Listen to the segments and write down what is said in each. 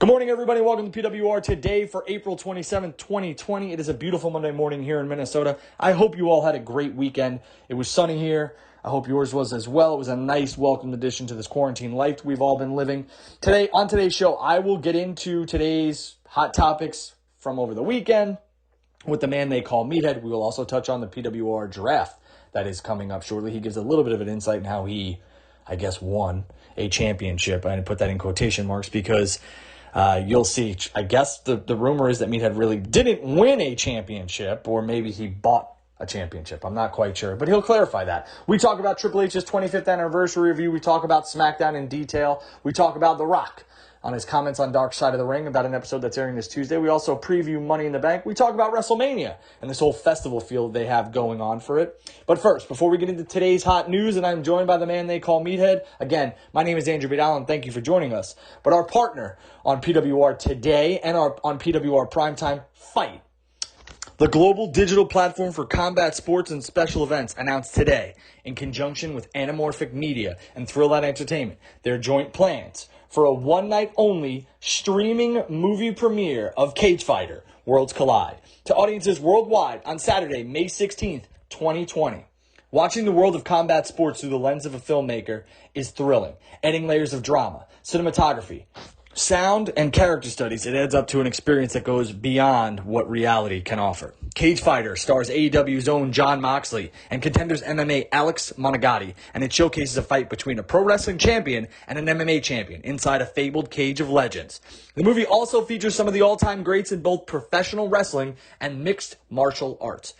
Good morning, everybody. Welcome to PWR today for April 27th, 2020. It is a beautiful Monday morning here in Minnesota. I hope you all had a great weekend. It was sunny here. I hope yours was as well. It was a nice welcome addition to this quarantine life we've all been living. Today, on today's show, I will get into today's hot topics from over the weekend with the man they call Meathead. We will also touch on the PWR Draft that is coming up shortly. He gives a little bit of an insight in how he, I guess, won a championship. I put that in quotation marks because you'll see. I guess the rumor is that Meathead really didn't win a championship, or maybe he bought a championship. I'm not quite sure, but he'll clarify that. We talk about Triple H's 25th anniversary review. We talk about SmackDown in detail. We talk about The Rock on his comments on Dark Side of the Ring about an episode that's airing this Tuesday. We also preview Money in the Bank. We talk about WrestleMania and this whole festival feel they have going on for it. But first, before we get into today's hot news, and I'm joined by the man they call Meathead. Again, my name is Andrew Vidal, and thank you for joining us. But our partner on PWR today and on PWR Primetime, Fight, the global digital platform for combat sports and special events, announced today, in conjunction with Anamorphic Media and Thrill Out Entertainment, their joint plans for a one-night-only streaming movie premiere of Cage Fighter: Worlds Collide to audiences worldwide on Saturday, May 16th, 2020. Watching the world of combat sports through the lens of a filmmaker is thrilling, adding layers of drama, cinematography, sound, and character studies. It adds up to an experience that goes beyond what reality can offer. Cage Fighter stars AEW's own Jon Moxley and Contenders MMA Alex Monagatti, and it showcases a fight between a pro wrestling champion and an MMA champion inside a fabled cage of legends. The movie also features some of the all-time greats in both professional wrestling and mixed martial arts.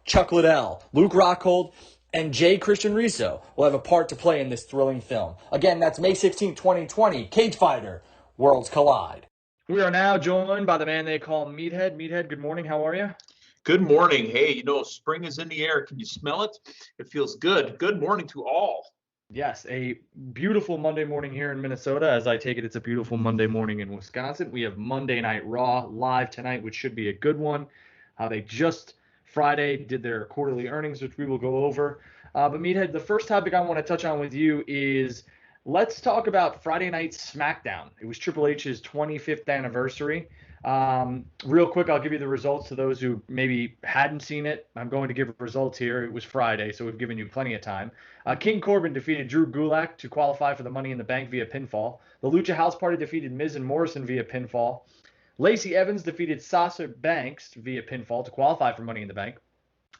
Chuck Liddell, Luke Rockhold, and Jay Christian Riso will have a part to play in this thrilling film. Again, that's May 16, 2020, Cage Fighter: Worlds Collide. We are now joined by the man they call Meathead. Meathead, good morning. How are you? Good morning. Hey, spring is in the air. Can you smell it? It feels good. Good morning to all. Yes, a beautiful Monday morning here in Minnesota. As I take it, it's a beautiful Monday morning in Wisconsin. We have Monday Night Raw live tonight, which should be a good one. They just Friday did their quarterly earnings, which we will go over. But Meathead, the first topic I want to touch on with you is let's talk about Friday Night SmackDown. It was Triple H's 25th anniversary. Real quick, I'll give you the results to those who maybe hadn't seen it. I'm going to give results here. It was Friday, so we've given you plenty of time. King Corbin defeated Drew Gulak to qualify for the Money in the Bank via pinfall. The Lucha House Party defeated Miz and Morrison via pinfall. Lacey Evans defeated Sasha Banks via pinfall to qualify for Money in the Bank.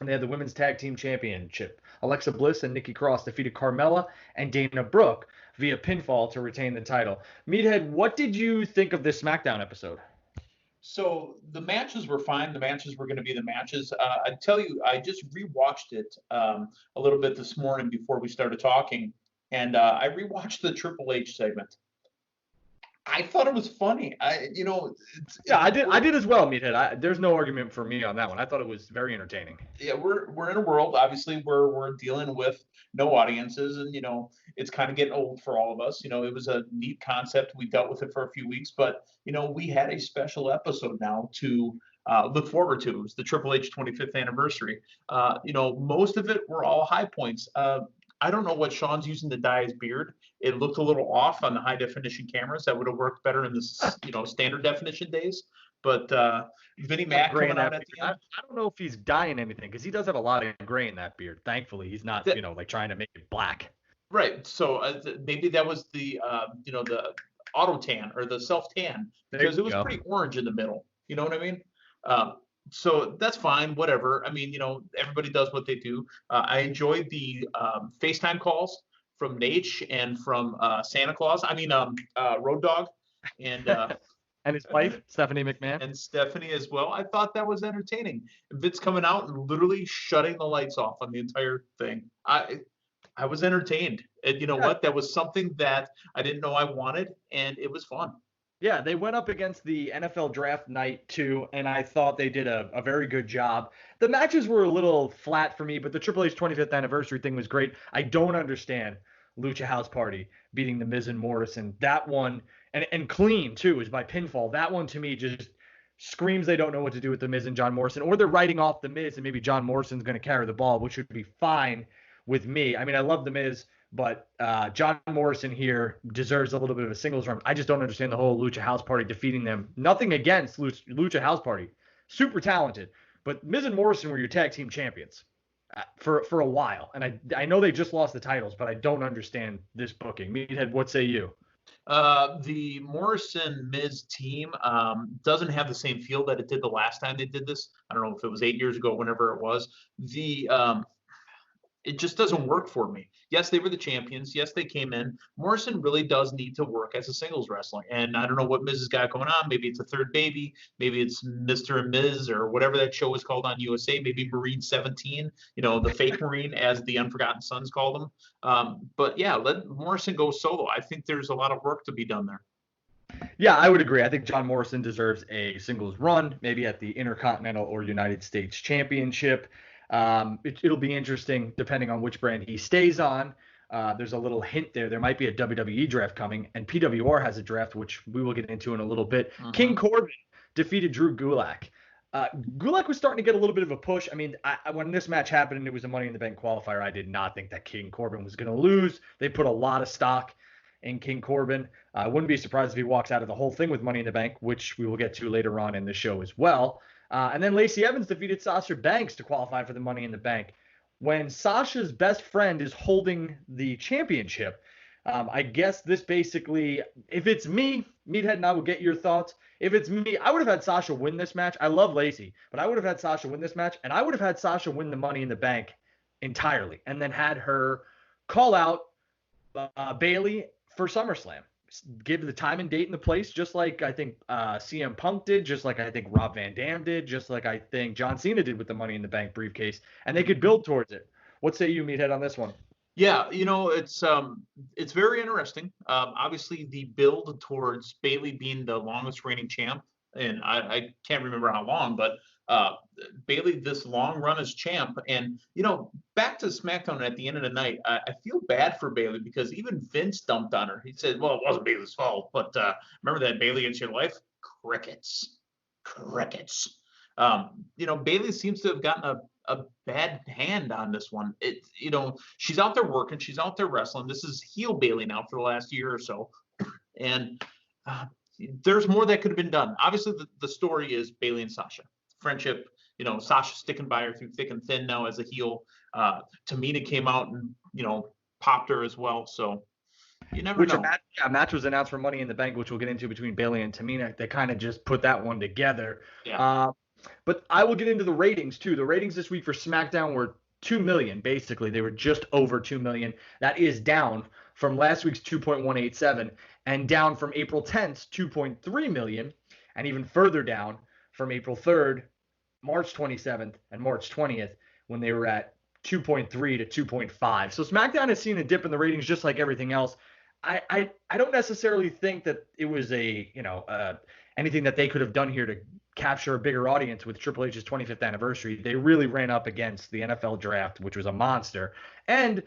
And they had the Women's Tag Team Championship. Alexa Bliss and Nikki Cross defeated Carmella and Dana Brooke via pinfall to retain the title. Meathead, what did you think of this SmackDown episode? So the matches were fine. The matches were going to be the matches. I tell you, I just rewatched it a little bit this morning before we started talking, and I rewatched the Triple H segment. I thought it was funny. I did as well, Meathead. There's no argument for me on that one. I thought it was very entertaining. Yeah, we're in a world, obviously, where we're dealing with no audiences, and it's kind of getting old for all of us. It was a neat concept. We dealt with it for a few weeks, but we had a special episode now to look forward to. It was the Triple H 25th anniversary. Most of it were all high points. I don't know what Sean's using to dye his beard. It looked a little off on the high definition cameras. That would have worked better in the standard definition days. But Vinnie Mac coming out at the end. I don't know if he's dyeing anything because he does have a lot of gray in that beard. Thankfully, he's not trying to make it black. Right. So maybe that was the the auto tan or the self tan because it was pretty orange in the middle. You know what I mean? So that's fine, whatever. I mean, everybody does what they do. I enjoyed the FaceTime calls from Nate and from Santa Claus. Road Dogg and and his wife, Stephanie McMahon. And Stephanie as well. I thought that was entertaining. Vince coming out and literally shutting the lights off on the entire thing. I was entertained. And you know what? That was something that I didn't know I wanted, and it was fun. Yeah, they went up against the NFL Draft Night, too, and I thought they did a very good job. The matches were a little flat for me, but the Triple H 25th anniversary thing was great. I don't understand Lucha House Party beating the Miz and Morrison. That one, and clean, too, is by pinfall. That one, to me, just screams they don't know what to do with the Miz and John Morrison, or they're writing off the Miz, and maybe John Morrison's going to carry the ball, which would be fine with me. I mean, I love the Miz, But John Morrison here deserves a little bit of a singles run. I just don't understand the whole Lucha House Party defeating them. Nothing against Lucha House Party. Super talented. But Miz and Morrison were your tag team champions for a while. And I know they just lost the titles, but I don't understand this booking. Meathead, what say you? The Morrison Miz team doesn't have the same feel that it did the last time they did this. I don't know if it was 8 years ago, whenever it was. It just doesn't work for me. Yes, they were the champions. Yes, they came in. Morrison really does need to work as a singles wrestler. And I don't know what Miz has got going on. Maybe it's a third baby. Maybe it's Mr. and Miz or whatever that show is called on USA. Maybe Marine 17, the fake Marine, as the Unforgotten Sons called him. But yeah, let Morrison go solo. I think there's a lot of work to be done there. Yeah, I would agree. I think John Morrison deserves a singles run, maybe at the Intercontinental or United States Championship. It'll be interesting depending on which brand he stays on. There's a little hint there. There might be a WWE draft coming, and PWR has a draft, which we will get into in a little bit. King Corbin defeated Drew Gulak. Gulak was starting to get a little bit of a push. I mean, when this match happened and it was a Money in the Bank qualifier, I did not think that King Corbin was going to lose. They put a lot of stock in King Corbin. I wouldn't be surprised if he walks out of the whole thing with Money in the Bank, which we will get to later on in the show as well. And then Lacey Evans defeated Sasha Banks to qualify for the Money in the Bank. When Sasha's best friend is holding the championship, I guess this basically, if it's me, Meathead and I will get your thoughts. If it's me, I would have had Sasha win this match. I love Lacey, but I would have had Sasha win this match, and I would have had Sasha win the Money in the Bank entirely, and then had her call out Bayley for SummerSlam. Give the time and date and the place, just like I think CM Punk did, just like I think Rob Van Dam did, just like I think John Cena did with the Money in the Bank briefcase, and they could build towards it. What say you, Meathead, on this one? Yeah, it's very interesting. Obviously, the build towards Bayley being the longest reigning champ, and I can't remember how long, but Bayley this long run as champ, and back to SmackDown at the end of the night, I feel bad for Bayley because even Vince dumped on her. He said, "Well, it wasn't Bayley's fault, but remember that Bayley into your life? Crickets. Bayley seems to have gotten a bad hand on this one. She's out there working, she's out there wrestling. This is heel Bayley now for the last year or so, and there's more that could have been done. Obviously, the story is Bayley and Sasha friendship. Sasha sticking by her through thick and thin now as a heel. Tamina came out and popped her as well. So you never know. A match was announced for Money in the Bank, which we'll get into between Bayley and Tamina. They kind of just put that one together. Yeah. But I will get into the ratings too. The ratings this week for SmackDown were 2 million. Basically, they were just over 2 million. That is down from last week's 2.187 and down from April 10th's 2.3 million, and even further down from April 3rd, March 27th, and March 20th when they were at 2.3 to 2.5. So SmackDown has seen a dip in the ratings just like everything else. I don't necessarily think that it was anything that they could have done here to capture a bigger audience with Triple H's 25th anniversary. They really ran up against the NFL draft, which was a monster. And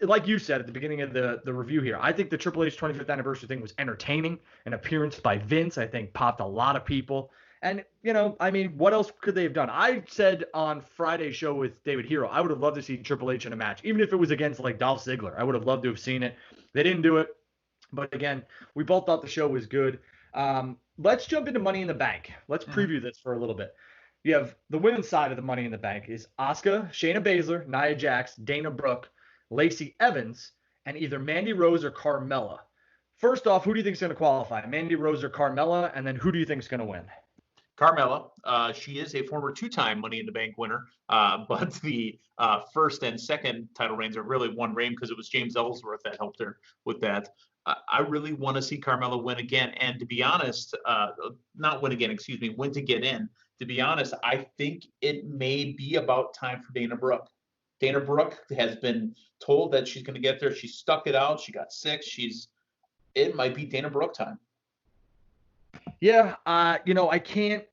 like you said at the beginning of the review here, I think the Triple H 25th anniversary thing was entertaining. An appearance by Vince, I think, popped a lot of people. And, what else could they have done? I said on Friday's show with David Hero, I would have loved to see Triple H in a match, even if it was against like Dolph Ziggler. I would have loved to have seen it. They didn't do it. But again, we both thought the show was good. Let's jump into Money in the Bank. Let's preview this for a little bit. You have the women's side of the Money in the Bank is Asuka, Shayna Baszler, Nia Jax, Dana Brooke, Lacey Evans, and either Mandy Rose or Carmella. First off, who do you think is going to qualify? Mandy Rose or Carmella? And then who do you think is going to win? Carmella. She is a former two-time Money in the Bank winner, but the first and second title reigns are really one reign because it was James Ellsworth that helped her with that. I really want to see Carmella win again. And to be honest, not win again, excuse me, win to get in. To be honest, I think it may be about time for Dana Brooke. Dana Brooke has been told that she's going to get there. She stuck it out. She got sick. It might be Dana Brooke time. Yeah, I can't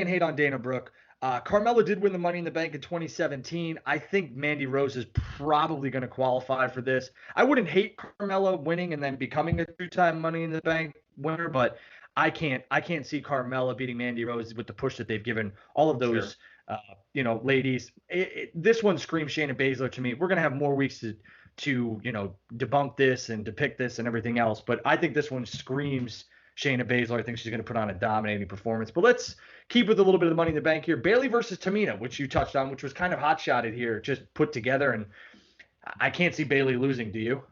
hate on Dana Brooke. Carmella did win the Money in the Bank in 2017. I think Mandy Rose is probably going to qualify for this. I wouldn't hate Carmella winning and then becoming a two-time Money in the Bank winner, but I can't see Carmella beating Mandy Rose with the push that they've given all of those, Sure. Ladies. This one screams Shayna Baszler to me. We're going to have more weeks to to, debunk this and depict this and everything else. But I think this one screams Shayna Baszler. I think she's going to put on a dominating performance. But let's keep with a little bit of the money in the bank here. Bayley versus Tamina, which you touched on, which was kind of hot-shotted here, just put together. And I can't see Bayley losing. Do you?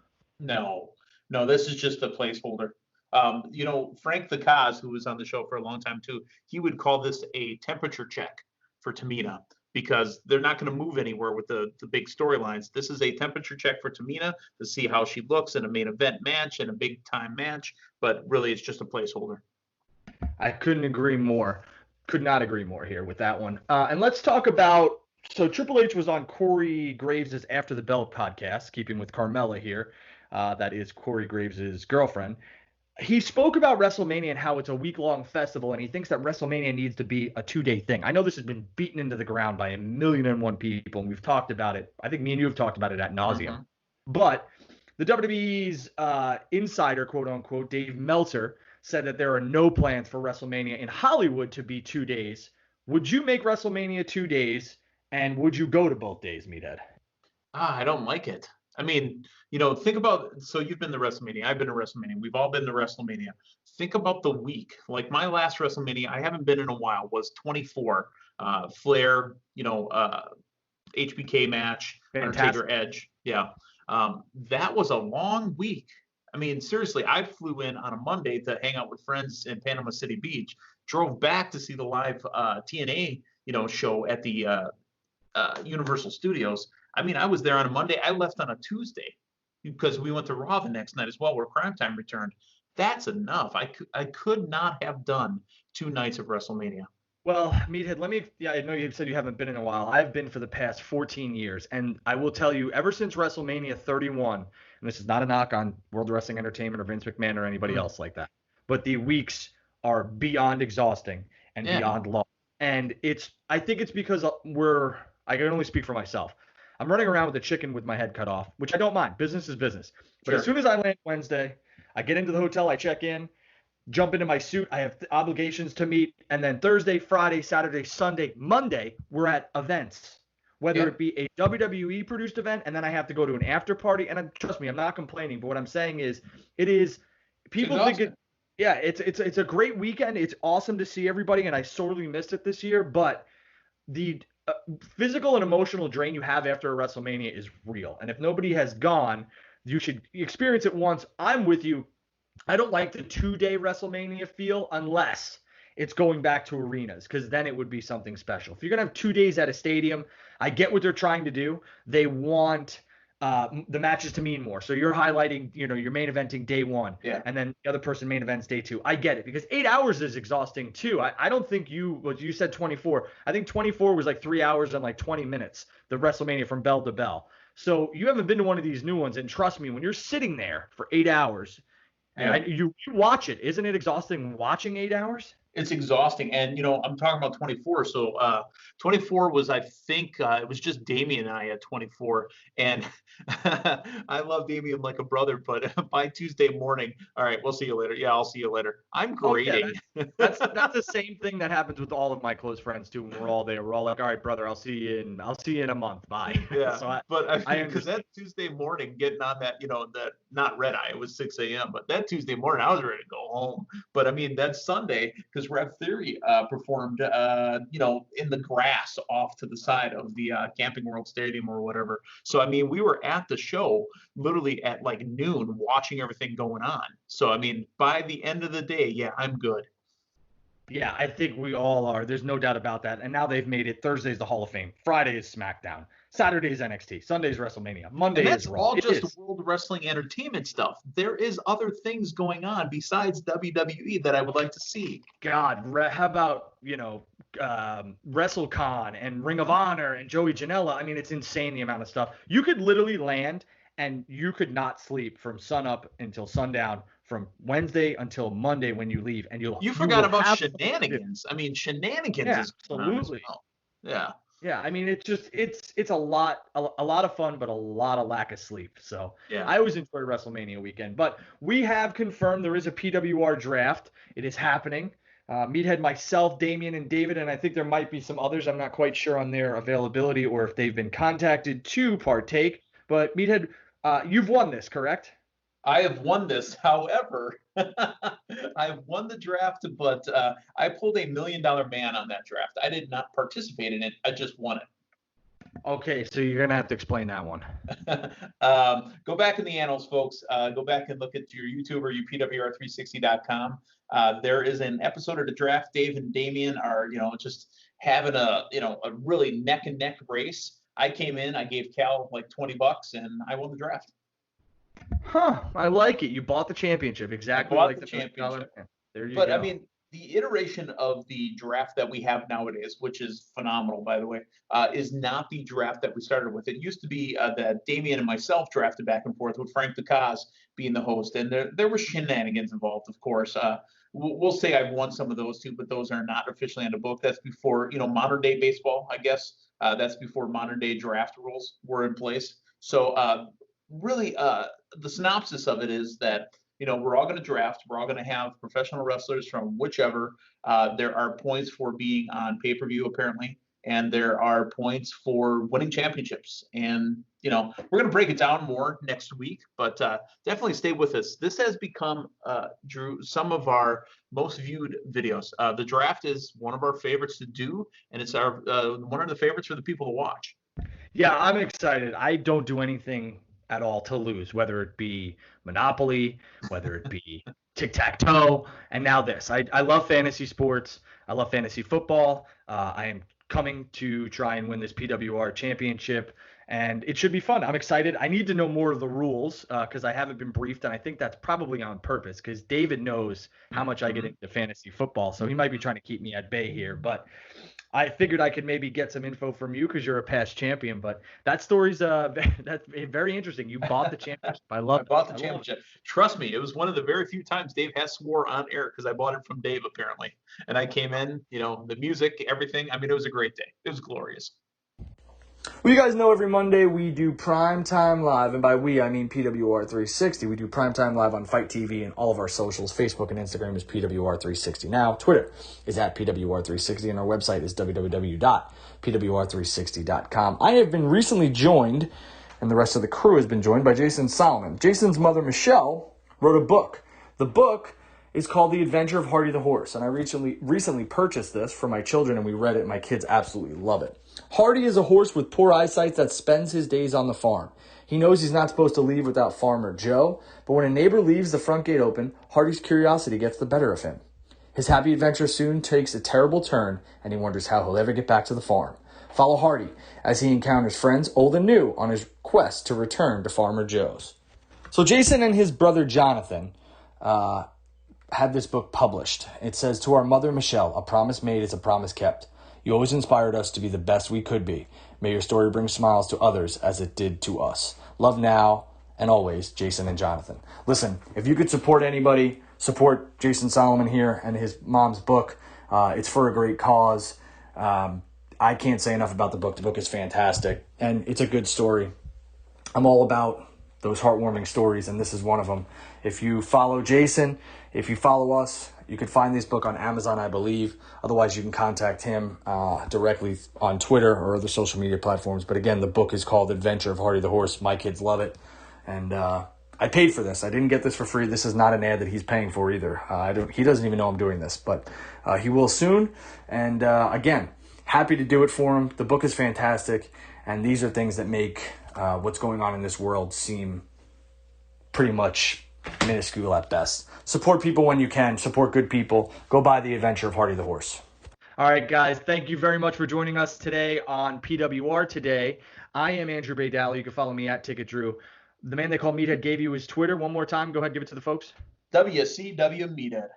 No, this is just a placeholder. Frank the Kaz, who was on the show for a long time too, he would call this a temperature check for Tamina because they're not going to move anywhere with the big storylines. This is a temperature check for Tamina to see how she looks in a main event match and a big time match, but really it's just a placeholder. I couldn't agree more. Could not agree more here with that one. And let's talk about, so Triple H was on Corey Graves' After the Bell podcast, keeping with Carmella here. That is Corey Graves' girlfriend. He spoke about WrestleMania and how it's a week-long festival, and he thinks that WrestleMania needs to be a 2-day thing. I know this has been beaten into the ground by 1,000,001 people, and we've talked about it. I think me and you have talked about it ad nauseum. Mm-hmm. But the WWE's insider, quote-unquote, Dave Meltzer, said that there are no plans for WrestleMania in Hollywood to be 2 days. Would you make WrestleMania 2 days, and would you go to both days, Meathead? I don't like it. I mean, think about, so you've been to WrestleMania, I've been to WrestleMania, we've all been to WrestleMania. Think about the week. Like my last WrestleMania, I haven't been in a while, was 24. Flair, HBK match, Undertaker Edge. Yeah. That was a long week. I mean, seriously, I flew in on a Monday to hang out with friends in Panama City Beach, drove back to see the live TNA, show at the Universal Studios. I mean, I was there on a Monday. I left on a Tuesday because we went to Raw the next night as well, where Crime Time returned. That's enough. I could not have done 2 nights of WrestleMania. Well, Meathead, I know you said you haven't been in a while. I've been for the past 14 years, and I will tell you, ever since WrestleMania 31, and this is not a knock on World Wrestling Entertainment or Vince McMahon or anybody else like that, but the weeks are beyond exhausting and beyond long. And I think it's because I can only speak for myself. I'm running around with a chicken with my head cut off, which I don't mind. Business is business. But as soon as I land Wednesday, I get into the hotel, I check in, jump into my suit. I have obligations to meet. And then Thursday, Friday, Saturday, Sunday, Monday, we're at events, whether it be a WWE produced event, and then I have to go to an after party. And trust me, I'm not complaining. But what I'm saying is, people think it's a great weekend. It's awesome to see everybody. And I sorely missed it this year. But the physical and emotional drain you have after a WrestleMania is real. And if nobody has gone, you should experience it once. I'm with you. I don't like the 2-day WrestleMania feel unless it's going back to arenas, because then it would be something special. If you're going to have 2 days at a stadium, I get what they're trying to do. They want the matches to mean more. So you're highlighting, your main eventing day 1, and then the other person main events day 2. I get it, because 8 hours is exhausting too. I don't think you said 24. I think 24 was like 3 hours and like 20 minutes, the WrestleMania from bell to bell. So you haven't been to one of these new ones, and trust me, when you're sitting there for 8 hours, and you watch it, isn't it exhausting watching 8 hours? It's exhausting. And, I'm talking about 24. So 24 was, I think, it was just Damian and I at 24. And I love Damian like a brother, but by Tuesday morning, all right, we'll see you later. Yeah, I'll see you later. I'm grading. That's the same thing that happens with all of my close friends too. When we're all there, we're all like, all right, brother, I'll see you in a month. Bye. Yeah. So because that Tuesday morning, getting on that, that not red eye, it was 6 a.m. But that Tuesday morning, I was ready to go home. But I mean, that Sunday, because Rev Theory performed, in the grass off to the side of the Camping World Stadium or whatever. So, I mean, we were at the show literally at like noon watching everything going on. So, I mean, by the end of the day, I'm good. Yeah, I think we all are. There's no doubt about that. And now they've made it. Thursday's the Hall of Fame. Friday is SmackDown. Saturday's NXT. Sunday's WrestleMania. Monday is Raw. All just World Wrestling Entertainment stuff. There is other things going on besides WWE that I would like to see. God, how about, WrestleCon and Ring of Honor and Joey Janela? I mean, it's insane the amount of stuff. You could literally land and you could not sleep from sunup until sundown, from Wednesday until Monday when you leave, and you forgot about shenanigans. I mean, shenanigans is absolutely. Yeah. Yeah, I mean, it's a lot of fun, but a lot of lack of sleep. So I always enjoy WrestleMania weekend. But we have confirmed there is a PWR draft. It is happening. Meathead, myself, Damian, and David, and I think there might be some others. I'm not quite sure on their availability or if they've been contacted to partake. But Meathead, You've won this, correct? I have won this. However, I've won the draft, but I pulled a $1 million man on that draft. I did not participate in it. I just won it. Okay, so you're gonna have to explain that one. Go back in the annals, folks. Go back and look at your YouTube or your PWR360.com. There is an episode of the draft. Dave and Damian are, just having a really neck and neck race. I came in, I gave Cal like $20, and I won the draft. Huh? I like it. You bought the championship exactly like the championship. There you But go. I mean, the iteration of the draft that we have nowadays, which is phenomenal, by the way, is not the draft that we started with. It used to be that Damian and myself drafted back and forth with Frank DeCaz being the host, and there were shenanigans involved, of course. We'll say I've won some of those too, but those are not officially on the book. That's before modern day baseball, I guess. That's before modern day draft rules were in place. So really, the synopsis of it is that we're all going to draft. We're all going to have professional wrestlers from whichever. There are points for being on pay-per-view, apparently, and there are points for winning championships. And, we're going to break it down more next week, but definitely stay with us. This has become, Drew, some of our most viewed videos. The draft is one of our favorites to do, and it's our one of the favorites for the people to watch. Yeah, I'm excited. I don't do anything at all to lose, whether it be Monopoly, whether it be tic-tac-toe, and now this. I love fantasy sports. I love fantasy football. I am coming to try and win this PWR championship, and it should be fun. I'm excited. I need to know more of the rules because I haven't been briefed, and I think that's probably on purpose because David knows how much I get into fantasy football, so he might be trying to keep me at bay here. But I figured I could maybe get some info from you because you're a past champion, but that story's that's very interesting. You bought the championship. I bought the championship. Trust me, it was one of the very few times Dave has swore on air because I bought it from Dave apparently. And I came in, the music, everything. I mean, it was a great day. It was glorious. Well, you guys know every Monday we do Primetime Live, and by we, I mean PWR 360. We do Primetime Live on Fight TV and all of our socials. Facebook and Instagram is PWR 360 now. Twitter is at PWR 360, and our website is www.pwr360.com. I have been recently joined, and the rest of the crew has been joined by Jason Solomon. Jason's mother, Michelle, wrote a book. The book is called The Adventure of Hardy the Horse, and I recently purchased this for my children, and we read it, and my kids absolutely love it. Hardy is a horse with poor eyesight that spends his days on the farm. He knows he's not supposed to leave without Farmer Joe, but when a neighbor leaves the front gate open, Hardy's curiosity gets the better of him. His happy adventure soon takes a terrible turn, and he wonders how he'll ever get back to the farm. Follow Hardy as he encounters friends old and new on his quest to return to Farmer Joe's. So Jason and his brother Jonathan had this book published. It says, "To our mother, Michelle, a promise made is a promise kept. You always inspired us to be the best we could be. May your story bring smiles to others as it did to us. Love now and always, Jason and Jonathan." Listen, if you could support anybody, support Jason Solomon here and his mom's book. It's for a great cause. I can't say enough about the book. The book is fantastic, and it's a good story. I'm all about those heartwarming stories, and this is one of them. If you follow Jason, if you follow us, you can find this book on Amazon, I believe. Otherwise, you can contact him directly on Twitter or other social media platforms. But again, the book is called Adventure of Hardy the Horse. My kids love it. And I paid for this. I didn't get this for free. This is not an ad that he's paying for either. He doesn't even know I'm doing this, but he will soon. And again, happy to do it for him. The book is fantastic. And these are things that make what's going on in this world seem pretty much minuscule at best. Support people when you can. Support good people. Go buy The Adventure of Hardy the Horse. All right, guys. Thank you very much for joining us today on PWR Today. I am Andrew Baydal. You can follow me at Ticket Drew. The man they call Meathead gave you his Twitter. One more time. Go ahead, give it to the folks. WCW Meathead.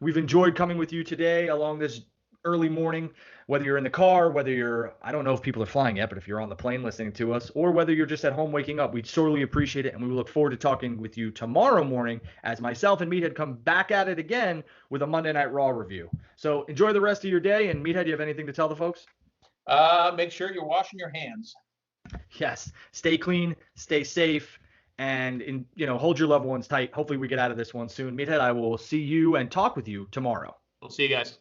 We've enjoyed coming with you today along this early morning, whether you're in the car, whether you're, I don't know if people are flying yet, but if you're on the plane listening to us, or whether you're just at home waking up, we sorely appreciate it, and we look forward to talking with you tomorrow morning as myself and Meathead come back at it again with a Monday Night Raw review. So enjoy the rest of your day, and Meathead, you have anything to tell the folks? Make sure you're washing your hands. Yes. Stay clean, stay safe, and hold your loved ones tight. Hopefully we get out of this one soon. Meathead, I will see you and talk with you tomorrow. We'll see you guys.